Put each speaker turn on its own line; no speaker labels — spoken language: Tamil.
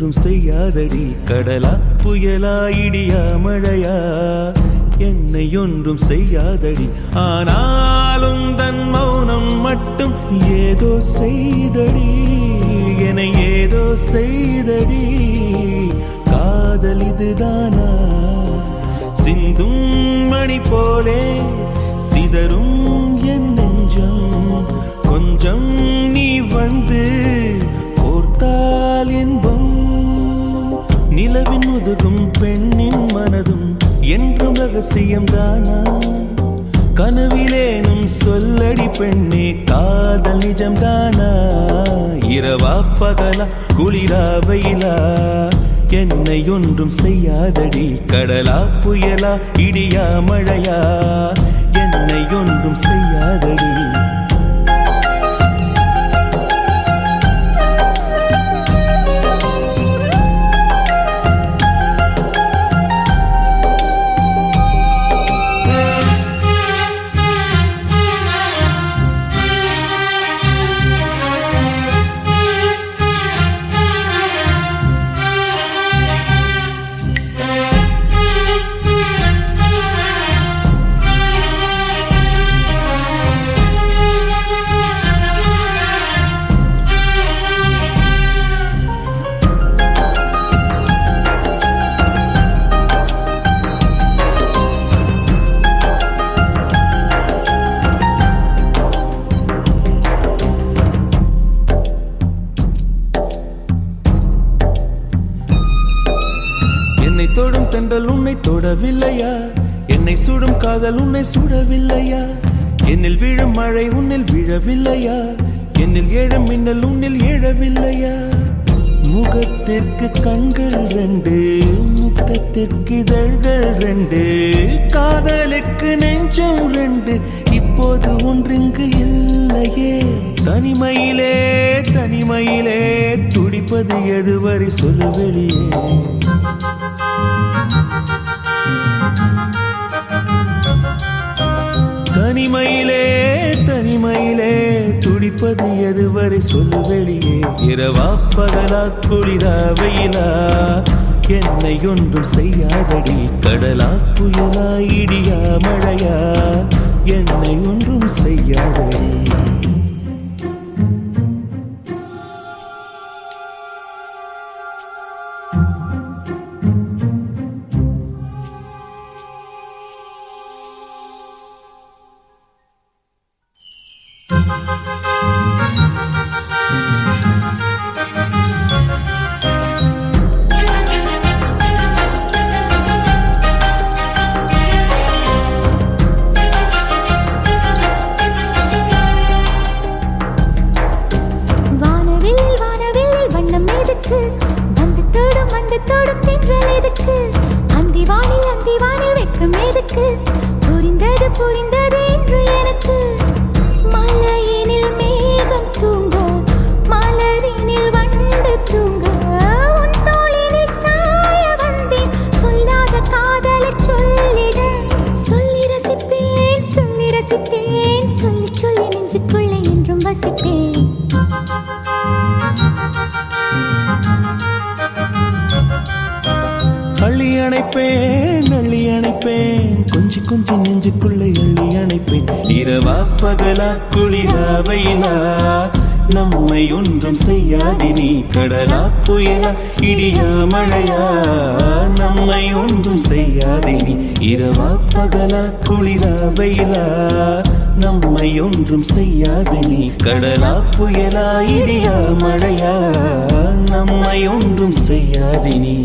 ஒன்றும் செய்யாதடி கடலா புயலா இடியா மழையா என்னை ஒன்றும் செய்யாதடி ஆனாலும் தன் மௌனம் மட்டும் ஏதோ செய்தடி என ஏதோ செய்தடி காதல் இதுதானா சிந்தும் மணி போலே சிதறும் என் நெஞ்சம் கொஞ்சம் நீ வந்து கோர்த்தால் என்பம் நிலவின் முதுகும் பெண்ணின் மனதும் என்றும் ரகசியம் தானா கனவிலேனும் சொல்லடி பெண்ணே காதல் நிஜம் தானா இரவா பகலா குளிரா வெயிலா என்னை ஒன்றும் செய்யாதடி கடலா புயலா இடியா மழையா என்னை ஒன்றும் செய்யாதடி என்னை தொடும் தென்றல் உன்னை தொடவில்லையா என்னை சுடும் காதல் உன்னை சுடவில்லையா என்னில் விழும் மழை உன்னில் விழவில்லையா என்னில் ஏழும் மின்னல் உன்னில் எழவில்லையா முகத்திற்கு கண்கள் ரெண்டு முத்தத்திற்கு இதழ்கள் ரெண்டு காதலுக்கு நெஞ்சம் ரெண்டு இப்போது ஒன்றிங்கு இல்லையே தனிமையிலே தனிமையிலே துடிப்பது எதுவரை சொல்லு வெளியே தனிமையிலே தனிமையிலே துடிப்பது எதுவரை சொல்லு வெளியே இரவா பகலா குளிரா வெயிலா என்னை ஒன்றும் செய்யாதடி கடலா புயலா இடியா மழையா என்னை ஒன்றும் செய்யாதடி
புரிந்தது புரிந்தது என்று எனக்கு மலையினில் மேகம் தூங்க மலரினில் வண்டு தூங்க உன் தோளினில் சாய வந்தேன் சொல்லாத காதலை சொல்லிட சொல்லி ரசிப்பேன் சொல்லி ரசிப்பேன் சொல்லி சொல்லி நெஞ்சுக்குள்ளே என்றும் வசிப்பேன்
அள்ளி அணைப்பேன் கொஞ்சி கொஞ்சி நெஞ்சுக்குள்ளே அள்ளி அணைப்பேன் இரவா பகலா குளிரா வெயிலா நம்மை ஒன்றும் செய்யாதி நீ கடலா புயலா இடியா மழையா நம்மை ஒன்றும் செய்யாதி நீ இரவா பகலா குளிரா வெயிலா நம்மை ஒன்றும் செய்யாது நீ கடலா புயலா இடியா மழையா நம்மை ஒன்றும் செய்யாது நீ